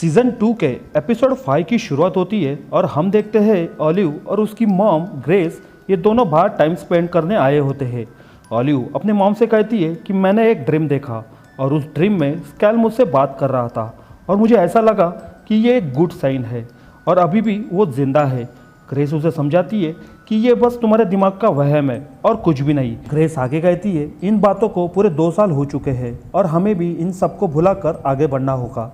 Season 2 के episode 5 की शुरुआत होती है और हम देखते हैं ऑलिव और उसकी मॉम ग्रेस ये दोनों बाहर टाइम स्पेंड करने आए होते हैं। ऑलिव अपने मॉम से कहती है कि मैंने एक ड्रीम देखा और उस ड्रीम में स्कैल मुझसे बात कर रहा था और मुझे ऐसा लगा कि ये एक गुड साइन है और अभी भी वो जिंदा है। ग्रेस उसे समझाती है कि ये बस तुम्हारे दिमाग का वहम है और कुछ भी नहीं। ग्रेस आगे कहती है इन बातों को पूरे 2 साल हो चुके हैं और हमें भी इन सबको भुलाकर आगे बढ़ना होगा।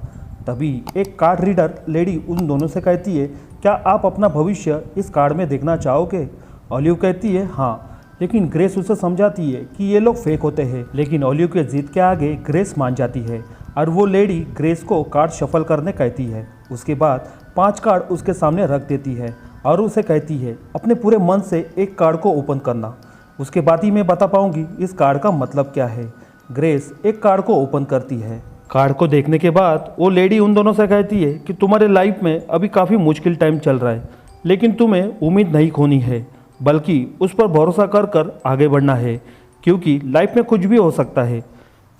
तभी एक कार्ड रीडर लेडी उन दोनों से कहती है क्या आप अपना भविष्य इस कार्ड में देखना चाहोगे। ऑलिव कहती है हाँ, लेकिन ग्रेस उसे समझाती है कि ये लोग फेक होते हैं। लेकिन ऑलिव के जिद के आगे ग्रेस मान जाती है और वो लेडी ग्रेस को कार्ड शफल करने कहती है। उसके बाद 5 कार्ड उसके सामने रख देती है और उसे कहती है अपने पूरे मन से एक कार्ड को ओपन करना, उसके बाद ही मैं बता पाऊंगी इस कार्ड का मतलब क्या है। ग्रेस एक कार्ड को ओपन करती है। कार्ड को देखने के बाद वो लेडी उन दोनों से कहती है कि तुम्हारे लाइफ में अभी काफ़ी मुश्किल टाइम चल रहा है, लेकिन तुम्हें उम्मीद नहीं खोनी है बल्कि उस पर भरोसा कर कर आगे बढ़ना है क्योंकि लाइफ में कुछ भी हो सकता है।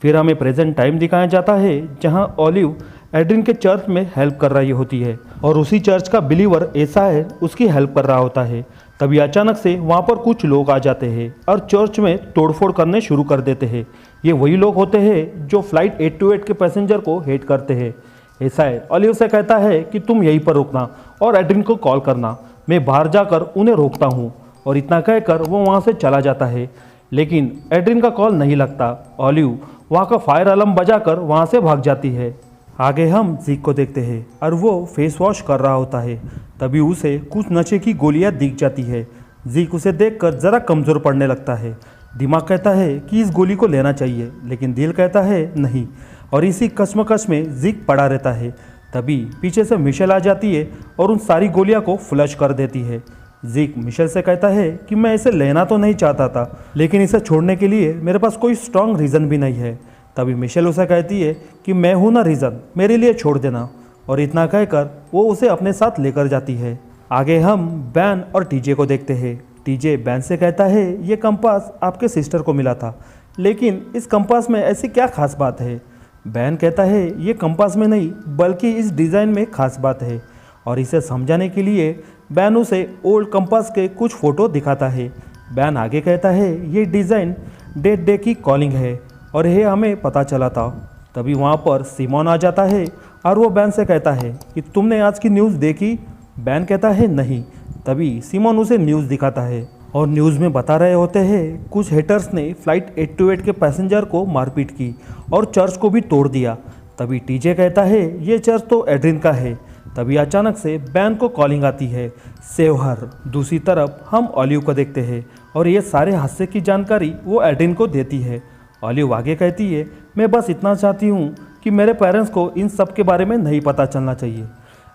फिर हमें प्रेजेंट टाइम दिखाया जाता है जहां ऑलिव एड्रिन के चर्च में हेल्प कर रही होती है और उसी चर्च का बिलीवर ऐसा है उसकी हेल्प कर रहा होता है। तभी अचानक से वहाँ पर कुछ लोग आ जाते हैं और चर्च में तोड़फोड़ करने शुरू कर देते हैं। ये वही लोग होते हैं जो फ्लाइट 828 के पैसेंजर को हेट करते हैं। ऐसा है ऑलिव से कहता है कि तुम यहीं पर रुकना और एड्रिन को कॉल करना, मैं बाहर जाकर उन्हें रोकता हूँ। और इतना कहकर वो वहाँ से चला जाता है, लेकिन एड्रिन का कॉल नहीं लगता। ऑलिव वहाँ का फायर अलार्म बजाकर वहाँ से भाग जाती है। आगे हम जीक को देखते हैं और वो फेस वॉश कर रहा होता है। तभी उसे कुछ नशे की गोलियां दिख जाती है। जीक उसे देखकर ज़रा कमज़ोर पड़ने लगता है। दिमाग कहता है कि इस गोली को लेना चाहिए, लेकिन दिल कहता है नहीं, और इसी कश्मकश में जीक पड़ा रहता है। तभी पीछे से मिशेल आ जाती है और उन सारी गोलियाँ को फ्लश कर देती है। जीक मिशेल से कहता है कि मैं इसे लेना तो नहीं चाहता था, लेकिन इसे छोड़ने के लिए मेरे पास कोई स्ट्रॉन्ग रीज़न भी नहीं है। तभी मिशेल उसे कहती है कि मैं हूं ना रीज़न, मेरे लिए छोड़ देना। और इतना कहकर वो उसे अपने साथ लेकर जाती है। आगे हम बैन और टीजे को देखते हैं। टीजे बैन से कहता है ये कंपास आपके सिस्टर को मिला था, लेकिन इस कंपास में ऐसी क्या खास बात है। बैन कहता है ये कंपास में नहीं बल्कि इस डिज़ाइन में खास बात है। और इसे समझाने के लिए बैन उसे ओल्ड कंपास के कुछ फ़ोटो दिखाता है। बैन आगे कहता है ये डिज़ाइन डेड डे की कॉलिंग है और यह हमें पता चला था। तभी वहाँ पर सिमोन आ जाता है और वो बैन से कहता है कि तुमने आज की न्यूज़ देखी। बैन कहता है नहीं। तभी सिमोन उसे न्यूज़ दिखाता है और न्यूज़ में बता रहे होते हैं कुछ हेटर्स ने फ्लाइट 828 के पैसेंजर को मारपीट की और चर्च को भी तोड़ दिया। तभी टीजे कहता है ये चर्च तो एड्रिन का है। तभी अचानक से बैन को कॉलिंग आती है, सेव हर। दूसरी तरफ हम ऑलिव को देखते हैं और ये सारे हादसे की जानकारी वो एड्रिन को देती है। ऑलिव आगे कहती है मैं बस इतना चाहती हूँ कि मेरे पेरेंट्स को इन सब के बारे में नहीं पता चलना चाहिए।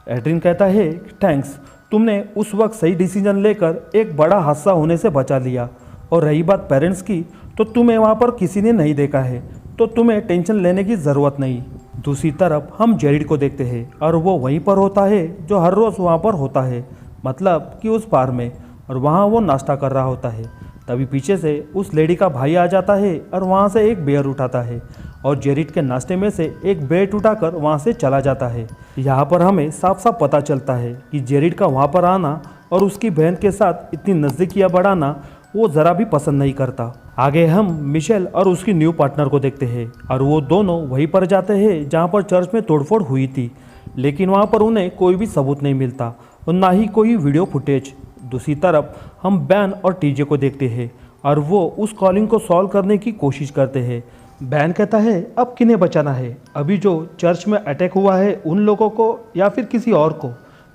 एड्रिन कहता है थैंक्स, तुमने उस वक्त सही डिसीजन लेकर एक बड़ा हादसा होने से बचा लिया। और रही बात पेरेंट्स की, तो तुम्हें वहाँ पर किसी ने नहीं देखा है, तो तुम्हें टेंशन लेने की ज़रूरत नहीं। दूसरी तरफ हम जेरिड को देखते हैं और वो वहीं पर होता है जो हर रोज़ वहाँ पर होता है, मतलब कि उस बार में, और वहाँ वो नाश्ता कर रहा होता है। तभी पीछे से उस लेडी का भाई आ जाता है और वहाँ से एक बेयर उठाता है और जेरिड के नाश्ते में से एक ब्रेड उठाकर वहाँ से चला जाता है। यहाँ पर हमें साफ साफ पता चलता है कि जेरिड का वहाँ पर आना और उसकी बहन के साथ इतनी नज़दीकियाँ बढ़ाना वो ज़रा भी पसंद नहीं करता। आगे हम मिशेल और उसकी न्यू पार्टनर को देखते हैं और वो दोनों वहीं पर जाते हैं जहाँ पर चर्च में तोड़फोड़ हुई थी, लेकिन वहाँ पर उन्हें कोई भी सबूत नहीं मिलता और ना ही कोई वीडियो फुटेज। दूसरी तरफ हम बैन और टीजे को देखते हैं और वो उस कॉलिंग को सॉल्व करने की कोशिश करते हैं। बैन कहता है अब किन्हें बचाना है, अभी जो चर्च में अटैक हुआ है उन लोगों को या फिर किसी और को,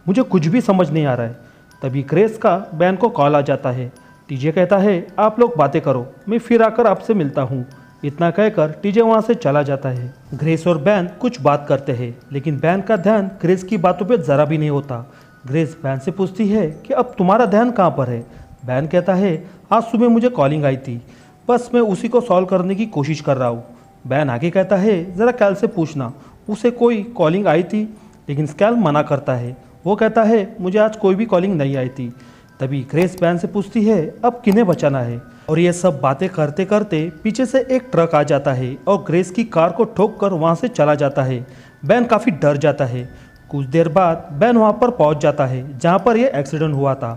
मुझे कुछ भी समझ नहीं आ रहा है। तभी ग्रेस का बैन को कॉल आ जाता है। टीजे कहता है आप लोग बातें करो, मैं फिर आकर आपसे मिलता हूँ। इतना कहकर टीजे वहाँ से चला जाता है। ग्रेस और बैन कुछ बात करते हैं, लेकिन बैन का ध्यान ग्रेस की बातों पर ज़रा भी नहीं होता। ग्रेस बैन से पूछती है कि अब तुम्हारा ध्यान कहाँ पर है। बैन कहता है आज सुबह मुझे कॉलिंग आई थी, बस मैं उसी को सॉल्व करने की कोशिश कर रहा हूँ। बैन आगे कहता है ज़रा कैल से पूछना उसे कोई कॉलिंग आई थी, लेकिन स्कैल मना करता है। वो कहता है मुझे आज कोई भी कॉलिंग नहीं आई थी। तभी ग्रेस बैन से पूछती है अब किन्हें बचाना है। और ये सब बातें करते करते पीछे से एक ट्रक आ जाता है और ग्रेस की कार को ठोक कर वहाँ से चला जाता है। बैन काफ़ी डर जाता है कुछ देर बाद बैन वहाँ पर पहुँच जाता है जहाँ पर यह एक्सीडेंट हुआ था।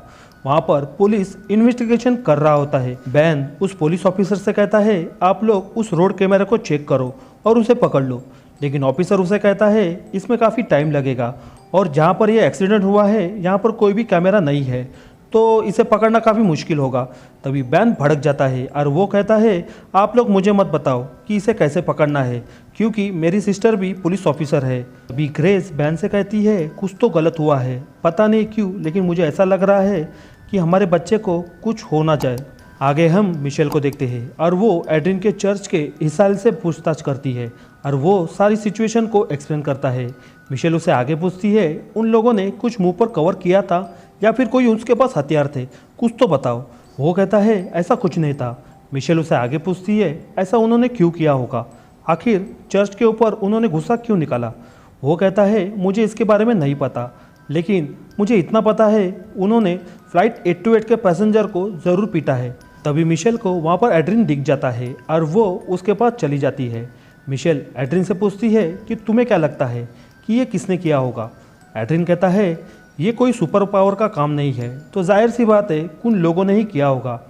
वहाँ पर पुलिस इन्वेस्टिगेशन कर रहा होता है। बैन उस पुलिस ऑफिसर से कहता है आप लोग उस रोड कैमरे को चेक करो और उसे पकड़ लो, लेकिन ऑफिसर उसे कहता है इसमें काफ़ी टाइम लगेगा और जहाँ पर यह एक्सीडेंट हुआ है यहाँ पर कोई भी कैमरा नहीं है, तो इसे पकड़ना काफ़ी मुश्किल होगा। तभी बैन भड़क जाता है और वो कहता है आप लोग मुझे मत बताओ कि इसे कैसे पकड़ना है, क्योंकि मेरी सिस्टर भी पुलिस ऑफिसर है। अभी ग्रेस बैन से कहती है कुछ तो गलत हुआ है, पता नहीं क्यों, लेकिन मुझे ऐसा लग रहा है कि हमारे बच्चे को कुछ हो ना जाए। आगे हम मिशेल को देखते हैं और वो एड्रिन के चर्च के हिसाल से पूछताछ करती है और वो सारी सिचुएशन को एक्सप्लेन करता है। मिशेल उसे आगे पूछती है उन लोगों ने कुछ मुंह पर कवर किया था या फिर कोई उसके पास हथियार थे, कुछ तो बताओ। वो कहता है ऐसा कुछ नहीं था। मिशेल उसे आगे पूछती है ऐसा उन्होंने क्यों किया होगा, आखिर चर्च के ऊपर उन्होंने गुस्सा क्यों निकाला। वो कहता है मुझे इसके बारे में नहीं पता, लेकिन मुझे इतना पता है उन्होंने फ्लाइट 828 के पैसेंजर को ज़रूर पीटा है। तभी मिशेल को वहाँ पर एड्रिन दिख जाता है और वो उसके पास चली जाती है। मिशेल एड्रिन से पूछती है कि तुम्हें क्या लगता है कि ये किसने किया होगा। एड्रिन कहता है ये कोई सुपर पावर का काम नहीं है, तो जाहिर सी बात है उन लोगों ने ही किया होगा।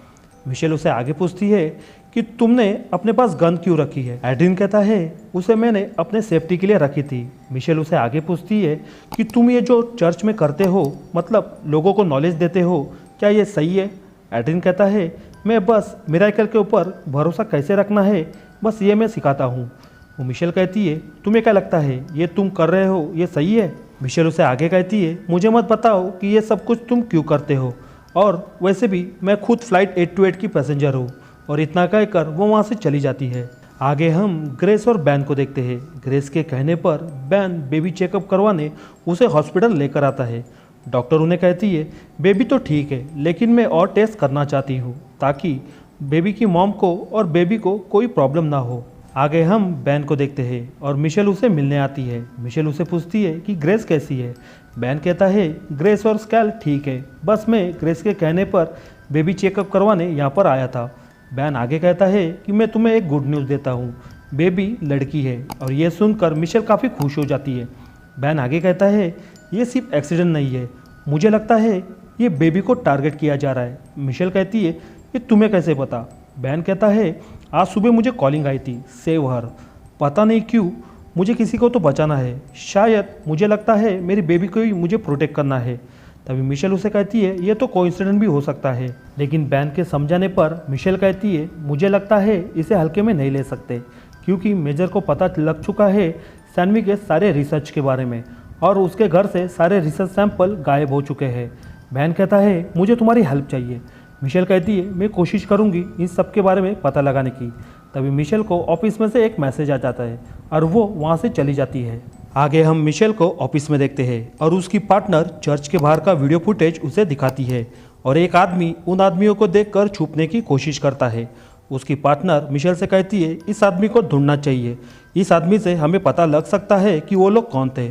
मिशेल उसे आगे पूछती है कि तुमने अपने पास गन क्यों रखी है। एड्रिन कहता है उसे मैंने अपने सेफ्टी के लिए रखी थी। मिशेल उसे आगे पूछती है कि तुम ये जो चर्च में करते हो, मतलब लोगों को नॉलेज देते हो, क्या ये सही है। एड्रिन कहता है मैं बस मिरेकल के ऊपर भरोसा कैसे रखना है, बस ये मैं सिखाता हूँ। वो मिशेल कहती है तुम्हें क्या लगता है ये तुम कर रहे हो ये सही है। मिशेल उसे आगे कहती है मुझे मत बताओ कि ये सब कुछ तुम क्यों करते हो, और वैसे भी मैं खुद फ्लाइट 828 की पैसेंजर हूँ। और इतना कहकर वो वहाँ से चली जाती है। आगे हम ग्रेस और बैन को देखते हैं। ग्रेस के कहने पर बैन बेबी चेकअप करवाने उसे हॉस्पिटल लेकर आता है। डॉक्टर उन्हें कहती है बेबी तो ठीक है, लेकिन मैं और टेस्ट करना चाहती हूँ ताकि बेबी की मॉम को और बेबी को कोई प्रॉब्लम ना हो। आगे हम बैन को देखते हैं और मिशेल उसे मिलने आती है। मिशेल उसे पूछती है कि ग्रेस कैसी है। बैन कहता है ग्रेस और स्कैल ठीक है, बस मैं ग्रेस के कहने पर बेबी चेकअप करवाने यहाँ पर आया था। बैन आगे कहता है कि मैं तुम्हें एक गुड न्यूज़ देता हूँ, बेबी लड़की है। और ये सुनकर मिशेल काफ़ी खुश हो जाती है। बैन आगे कहता है ये सिर्फ एक्सीडेंट नहीं है, मुझे लगता है ये बेबी को टारगेट किया जा रहा है। मिशेल कहती है ये तुम्हें कैसे पता। बैन कहता है आज सुबह मुझे कॉलिंग आई थी सेव हर, पता नहीं क्यों मुझे किसी को तो बचाना है, शायद मुझे लगता है मेरी बेबी को ही मुझे प्रोटेक्ट करना है। तभी मिशेल उसे कहती है ये तो कोइंसिडेंट भी हो सकता है, लेकिन बैन के समझाने पर मिशेल कहती है मुझे लगता है इसे हल्के में नहीं ले सकते, क्योंकि मेजर को पता लग चुका है सैनवी के सारे रिसर्च के बारे में और उसके घर से सारे रिसर्च सैंपल गायब हो चुके हैं। बैन कहता है मुझे तुम्हारी हेल्प चाहिए। मिशेल कहती है मैं कोशिश करूंगी इन सब के बारे में पता लगाने की। तभी मिशेल को ऑफिस में से एक मैसेज आ जाता है और वो वहाँ से चली जाती है। आगे हम मिशेल को ऑफिस में देखते हैं और उसकी पार्टनर चर्च के बाहर का वीडियो फुटेज उसे दिखाती है और एक आदमी उन आदमियों को देखकर छुपने की कोशिश करता है। उसकी पार्टनर मिशेल से कहती है इस आदमी को ढूंढना चाहिए, इस आदमी से हमें पता लग सकता है कि वो लोग कौन थे।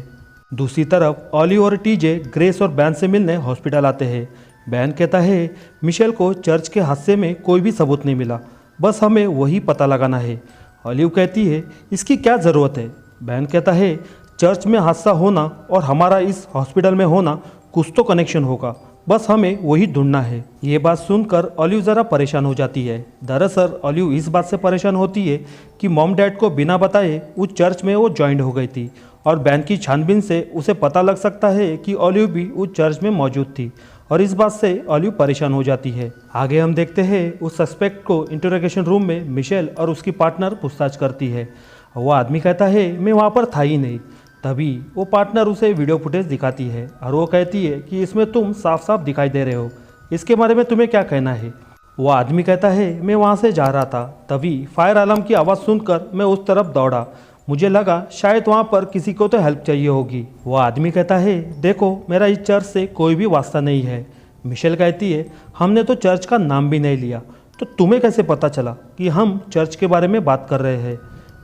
दूसरी तरफ ऑलिव और टीजे ग्रेस और बैन से मिलने हॉस्पिटल आते हैं। बैन कहता है मिशेल को चर्च के हादसे में कोई भी सबूत नहीं मिला, बस हमें वही पता लगाना है। ऑलिव कहती है इसकी क्या ज़रूरत है। बैन कहता है चर्च में हादसा होना और हमारा इस हॉस्पिटल में होना कुछ तो कनेक्शन होगा, बस हमें वही ढूंढना है। ये बात सुनकर ऑलिव ज़रा परेशान हो जाती है। दरअसल ऑलिव इस बात से परेशान होती है कि मॉम डैड को बिना बताए उस चर्च में वो ज्वाइन हो गई थी और बैन की छानबीन से उसे पता लग सकता है कि ऑलिव भी उस चर्च में मौजूद थी और इस बात से ऑलिव परेशान हो जाती है। आगे हम देखते हैं उस सस्पेक्ट को इंटरोगेशन रूम में मिशेल और उसकी पार्टनर पूछताछ करती है। वो आदमी कहता है मैं वहाँ पर था ही नहीं। तभी वो पार्टनर उसे वीडियो फुटेज दिखाती है और वो कहती है कि इसमें तुम साफ साफ दिखाई दे रहे हो, इसके बारे में तुम्हें क्या कहना है। वो आदमी कहता है मैं वहाँ से जा रहा था, तभी फायर अलार्म की आवाज़ सुनकर मैं उस तरफ दौड़ा, मुझे लगा शायद वहाँ पर किसी को तो हेल्प चाहिए होगी। वो आदमी कहता है देखो मेरा इस चर्च से कोई भी वास्ता नहीं है। मिशेल कहती है हमने तो चर्च का नाम भी नहीं लिया, तो तुम्हें कैसे पता चला कि हम चर्च के बारे में बात कर रहे हैं।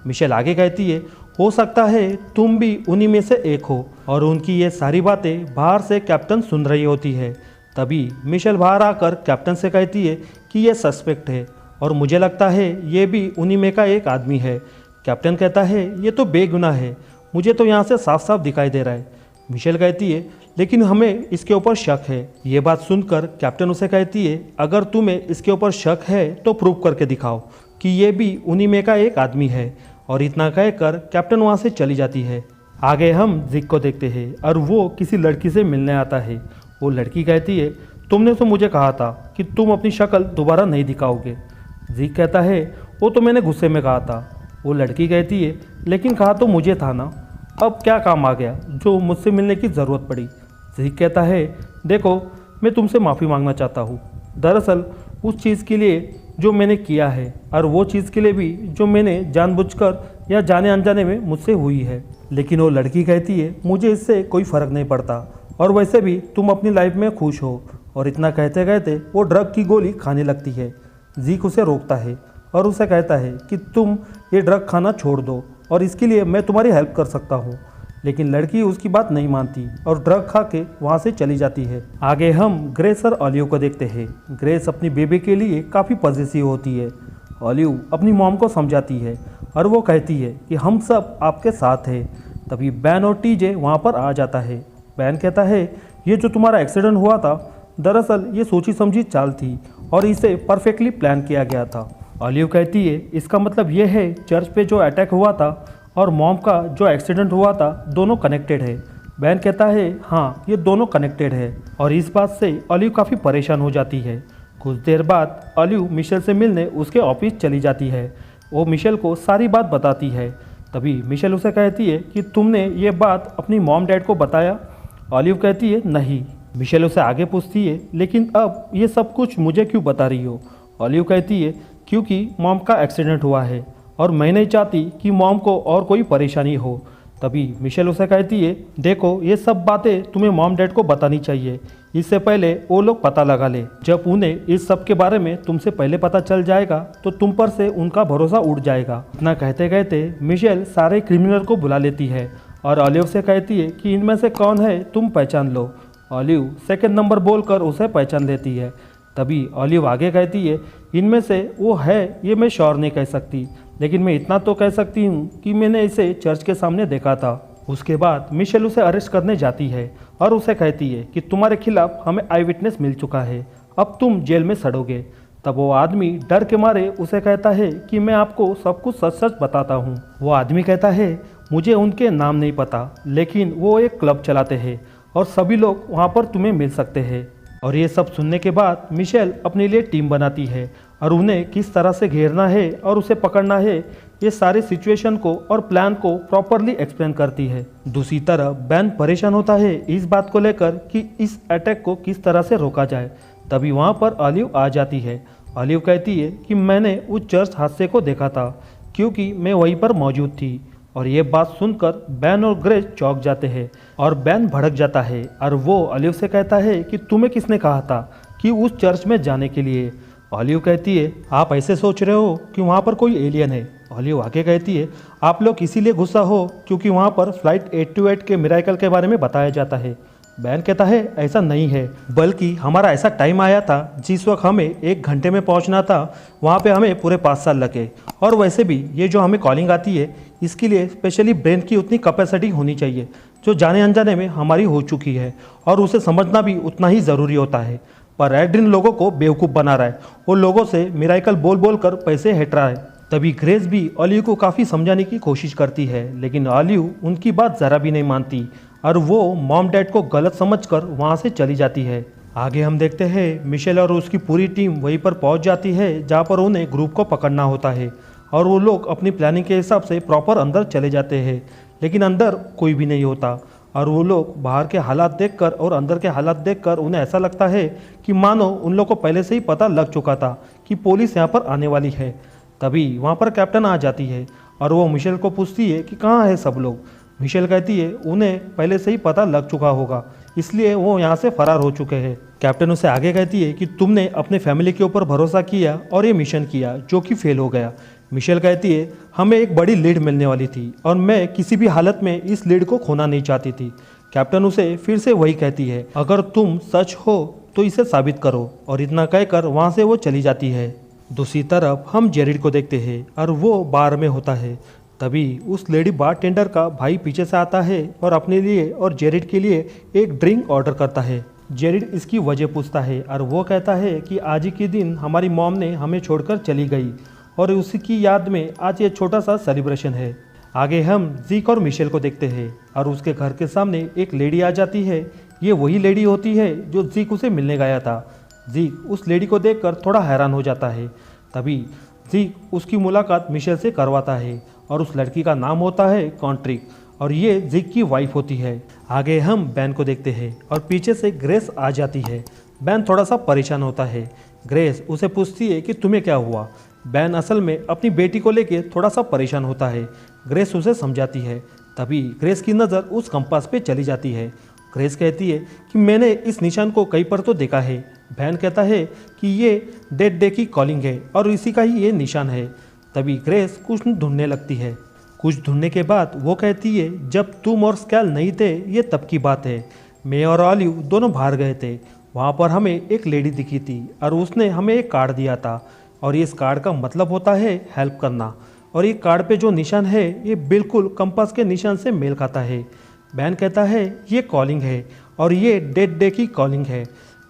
मिशेल आगे कहती है हो सकता है तुम भी उन्हीं में से एक हो और उनकी ये सारी बातें बाहर से कैप्टन सुन रही होती है। तभी मिशेल बाहर आकर कैप्टन से कहती है कि ये सस्पेक्ट है और मुझे लगता है ये भी उन्हीं में का एक आदमी है। कैप्टन कहता है ये तो बेगुनाह है, मुझे तो यहाँ से साफ साफ दिखाई दे रहा है। मिशेल कहती है लेकिन हमें इसके ऊपर शक है। ये बात सुनकर कैप्टन उसे कहती है अगर तुम्हें इसके ऊपर शक है तो प्रूव करके दिखाओ कि ये भी उन्हीं में का एक आदमी है। और इतना कहकर कैप्टन वहाँ से चली जाती है। आगे हम जिक को देखते हैं और वो किसी लड़की से मिलने आता है। वो लड़की कहती है तुमने तो मुझे कहा था कि तुम अपनी शक्ल दोबारा नहीं दिखाओगे। जिक कहता है वो तो मैंने गुस्से में कहा था। वो लड़की कहती है लेकिन कहा तो मुझे था ना, अब क्या काम आ गया जो मुझसे मिलने की ज़रूरत पड़ी। जिक कहता है देखो मैं तुमसे माफ़ी मांगना चाहता हूँ, दरअसल उस चीज़ के लिए जो मैंने किया है और वो चीज़ के लिए भी जो मैंने जानबूझकर या जाने अनजाने में मुझसे हुई है। लेकिन वो लड़की कहती है मुझे इससे कोई फ़र्क नहीं पड़ता और वैसे भी तुम अपनी लाइफ में खुश हो। और इतना कहते कहते वो ड्रग की गोली खाने लगती है। जीक उसे रोकता है और उसे कहता है कि तुम ये ड्रग खाना छोड़ दो और इसके लिए मैं तुम्हारी हेल्प कर सकता हूँ। लेकिन लड़की उसकी बात नहीं मानती और ड्रग खा के वहाँ से चली जाती है। आगे हम ग्रेस और ऑलिव को देखते हैं। ग्रेस अपनी बेबी के लिए काफ़ी पॉजिटिव होती है। ऑलिव अपनी मॉम को समझाती है और वो कहती है कि हम सब आपके साथ हैं। तभी बैन और टीजे वहाँ पर आ जाता है। बैन कहता है ये जो तुम्हारा एक्सीडेंट हुआ था दरअसल ये सोची समझी चाल थी और इसे परफेक्टली प्लान किया गया था। ऑलिव कहती है इसका मतलब ये है चर्च पे जो अटैक हुआ था और मॉम का जो एक्सीडेंट हुआ था दोनों कनेक्टेड है। बैन कहता है हाँ ये दोनों कनेक्टेड है और इस बात से ऑलिव काफ़ी परेशान हो जाती है। कुछ देर बाद ऑलिव मिशेल से मिलने उसके ऑफिस चली जाती है। वो मिशेल को सारी बात बताती है। तभी मिशेल उसे कहती है कि तुमने ये बात अपनी मॉम डैड को बताया। ऑलिव कहती है नहीं। मिशेल उसे आगे पूछती है लेकिन अब ये सब कुछ मुझे क्यों बता रही हो। ऑलिव कहती है क्योंकि मॉम का एक्सीडेंट हुआ है और मैं नहीं चाहती कि मॉम को और कोई परेशानी हो। तभी मिशेल उसे कहती है देखो ये सब बातें तुम्हें मॉम डैड को बतानी चाहिए, इससे पहले वो लोग पता लगा ले। जब उन्हें इस सब के बारे में तुमसे पहले पता चल जाएगा तो तुम पर से उनका भरोसा उड़ जाएगा। इतना कहते कहते मिशेल सारे क्रिमिनल को बुला लेती है और ऑलिव से कहती है कि इनमें से कौन है तुम पहचान लो। ऑलिव सेकंड नंबर बोलकर उसे पहचान लेती है। तभी ऑलिव आगे कहती है इनमें से वो है ये मैं श्योर नहीं कह सकती, लेकिन मैं इतना तो कह सकती हूँ कि मैंने इसे चर्च के सामने देखा था। उसके बाद मिशेल उसे अरेस्ट करने जाती है और उसे कहती है कि तुम्हारे खिलाफ हमें आई विटनेस मिल चुका है, अब तुम जेल में सड़ोगे। तब वो आदमी डर के मारे उसे कहता है कि मैं आपको सब कुछ सच सच बताता हूँ। वो आदमी कहता है मुझे उनके नाम नहीं पता, लेकिन वो एक क्लब चलाते हैं और सभी लोग वहाँ पर तुम्हें मिल सकते हैं। और ये सब सुनने के बाद मिशेल अपने लिए टीम बनाती है और उन्हें किस तरह से घेरना है और उसे पकड़ना है ये सारे सिचुएशन को और प्लान को प्रॉपरली एक्सप्लेन करती है। दूसरी तरफ बैन परेशान होता है इस बात को लेकर कि इस अटैक को किस तरह से रोका जाए। तभी वहाँ पर ऑलिव आ जाती है। ऑलिव कहती है कि मैंने उस चर्च हादसे को देखा था क्योंकि मैं वहीं पर मौजूद थी। और ये बात सुनकर बैन और ग्रेस चौंक जाते हैं और बैन भड़क जाता है और वो ऑलिव से कहता है कि तुम्हें किसने कहा था कि उस चर्च में जाने के लिए। ऑलिव कहती है आप ऐसे सोच रहे हो कि वहाँ पर कोई एलियन है। ऑलिव आगे कहती है आप लोग इसीलिए गुस्सा हो क्योंकि वहाँ पर फ्लाइट 828 के मिराकल के बारे में बताया जाता है। बैन कहता है ऐसा नहीं है, बल्कि हमारा ऐसा टाइम आया था जिस वक्त हमें 1 घंटे में पहुंचना था, वहाँ पे हमें पूरे 5 साल लगे। और वैसे भी ये जो हमें कॉलिंग आती है इसके लिए स्पेशली ब्रेन की उतनी कैपेसिटी होनी चाहिए जो जाने अनजाने में हमारी हो चुकी है और उसे समझना भी उतना ही ज़रूरी होता है। पर एड्रिन लोगों को बेवकूफ़ बना रहा है, वो लोगों से मिराकल बोल बोल कर पैसे हट रहा है। तभी ग्रेस भी ऑलिव को काफ़ी समझाने की कोशिश करती है, लेकिन ऑलिव उनकी बात ज़रा भी नहीं मानती और वो मॉम डैड को गलत समझकर वहाँ से चली जाती है। आगे हम देखते हैं मिशेल और उसकी पूरी टीम वहीं पर पहुँच जाती है जहाँ पर उन्हें ग्रुप को पकड़ना होता है और वो लोग अपनी प्लानिंग के हिसाब से प्रॉपर अंदर चले जाते हैं, लेकिन अंदर कोई भी नहीं होता और वो लोग बाहर के हालात देखकर और अंदर के हालात देखकर उन्हें ऐसा लगता है कि मानो उन लोग को पहले से ही पता लग चुका था कि पुलिस यहाँ पर आने वाली है। तभी वहाँ पर कैप्टन आ जाती है और वो मिशेल को पूछती है कि कहाँ है सब लोग। मिशेल कहती है उन्हें पहले से ही पता लग चुका होगा, इसलिए वो यहाँ से फरार हो चुके हैं। कैप्टन उसे आगे कहती है कि तुमने अपने फैमिली के ऊपर भरोसा किया और ये मिशन किया जो कि फेल हो गया। मिशेल कहती है हमें एक बड़ी लीड मिलने वाली थी और मैं किसी भी हालत में इस लीड को खोना नहीं चाहती थी। कैप्टन उसे फिर से वही कहती है अगर तुम सच हो तो इसे साबित करो, और इतना कहकर वहाँ से वो चली जाती है। दूसरी तरफ हम जेरिड को देखते हैं और वो बार में होता है। तभी उस लेडी बारटेंडर का भाई पीछे से आता है और अपने लिए और जेरिड के लिए एक ड्रिंक ऑर्डर करता है। जेरिड इसकी वजह पूछता है और वो कहता है कि आज ही के दिन हमारी मॉम ने हमें छोड़कर चली गई और उसी की याद में आज ये छोटा सा सेलिब्रेशन है। आगे हम जीक और मिशेल को देखते हैं और उसके घर के सामने एक लेडी आ जाती है। ये वही लेडी होती है जो जीक उसे मिलने गया था। जीक उस लेडी को देखकर थोड़ा हैरान हो जाता है। तभी जीक उसकी मुलाकात मिशेल से करवाता है और उस लड़की का नाम होता है कॉन्ट्रिक और ये जीक की वाइफ होती है। आगे हम बैन को देखते हैं और पीछे से ग्रेस आ जाती है। बैन थोड़ा सा परेशान होता है। ग्रेस उसे पूछती है कि तुम्हें क्या हुआ। बैन असल में अपनी बेटी को लेके थोड़ा सा परेशान होता है। ग्रेस उसे समझाती है। तभी ग्रेस की नज़र उस कंपास पे चली जाती है। ग्रेस कहती है कि मैंने इस निशान को कहीं पर तो देखा है। बैन कहता है कि ये डेड डे की कॉलिंग है और इसी का ही ये निशान है। तभी ग्रेस कुछ ढूंढने लगती है। कुछ ढूंढने के बाद वो कहती है जब तुम और स्कैल नहीं थे ये तब की बात है। मैं और ऑलिव दोनों बाहर गए थे। वहाँ पर हमें एक लेडी दिखी थी और उसने हमें एक कार्ड दिया था और इस कार्ड का मतलब होता है हेल्प करना और ये कार्ड पे जो निशान है ये बिल्कुल कंपास के निशान से मेल खाता है। बैन कहता है ये कॉलिंग है और ये डेड डे की कॉलिंग है।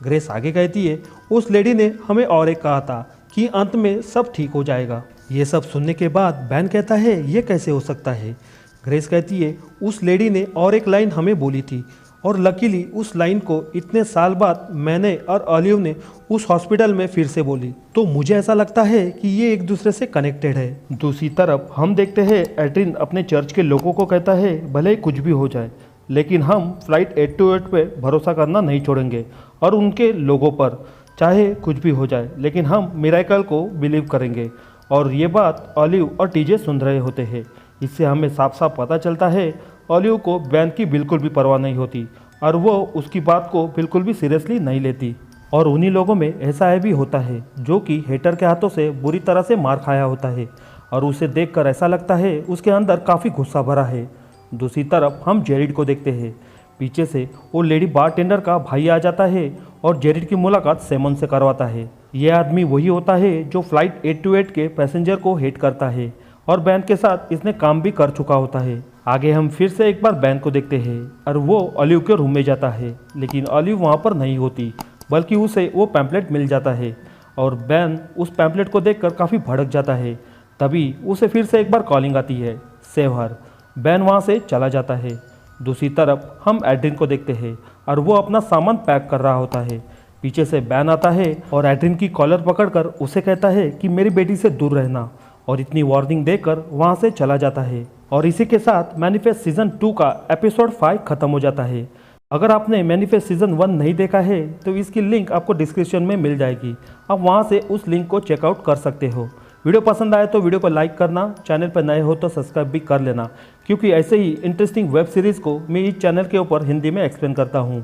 ग्रेस आगे कहती है उस लेडी ने हमें और एक कहा था कि अंत में सब ठीक हो जाएगा। ये सब सुनने के बाद बैन कहता है ये कैसे हो सकता है। ग्रेस कहती है उस लेडी ने और एक लाइन हमें बोली थी और लकीली उस लाइन को इतने साल बाद मैंने और ऑलिव ने उस हॉस्पिटल में फिर से बोली, तो मुझे ऐसा लगता है कि ये एक दूसरे से कनेक्टेड है। दूसरी तरफ हम देखते हैं एड्रिन अपने चर्च के लोगों को कहता है भले ही कुछ भी हो जाए लेकिन हम फ्लाइट 828 पे भरोसा करना नहीं छोड़ेंगे और उनके लोगों पर चाहे कुछ भी हो जाए लेकिन हम मिरेकल को बिलीव करेंगे। और ये बात ऑलिव और टीजे सुन रहे होते हैं। इससे हमें साफ साफ पता चलता है ऑलिव को बैन की बिल्कुल भी परवाह नहीं होती और वो उसकी बात को बिल्कुल भी सीरियसली नहीं लेती। और उन्हीं लोगों में ऐसा है भी होता है जो कि हेटर के हाथों से बुरी तरह से मार खाया होता है और उसे देखकर ऐसा लगता है उसके अंदर काफ़ी गुस्सा भरा है। दूसरी तरफ हम जेरिड को देखते हैं। पीछे से वो लेडी बारटेंडर का भाई आ जाता है और जेरिड की मुलाकात सैमन से करवाता है। यह आदमी वही होता है जो फ्लाइट 828 के पैसेंजर को हेट करता है और बैन के साथ इसने काम भी कर चुका होता है। आगे हम फिर से एक बार बैन को देखते हैं और वो ऑलिव के रूम में जाता है लेकिन ऑलिव वहाँ पर नहीं होती बल्कि उसे वो पैम्पलेट मिल जाता है और बैन उस पैम्पलेट को देखकर काफ़ी भड़क जाता है। तभी उसे फिर से एक बार कॉलिंग आती है सेव हर। बैन वहाँ से चला जाता है। दूसरी तरफ हम एड्रिन को देखते हैं और वो अपना सामान पैक कर रहा होता है। पीछे से बैन आता है और एड्रिन की कॉलर पकड़कर उसे कहता है कि मेरी बेटी से दूर रहना और इतनी वार्निंग देकर वहाँ से चला जाता है। और इसी के साथ मैनिफेस्ट सीजन 2 का एपिसोड 5 खत्म हो जाता है। अगर आपने मैनिफेस्ट सीजन 1 नहीं देखा है तो इसकी लिंक आपको डिस्क्रिप्शन में मिल जाएगी। आप वहाँ से उस लिंक को चेकआउट कर सकते हो। वीडियो पसंद आए तो वीडियो को लाइक करना, चैनल पर नए हो तो सब्सक्राइब भी कर लेना क्योंकि ऐसे ही इंटरेस्टिंग वेब सीरीज़ को मैं इस चैनल के ऊपर हिंदी में एक्सप्लेन करता हूँ।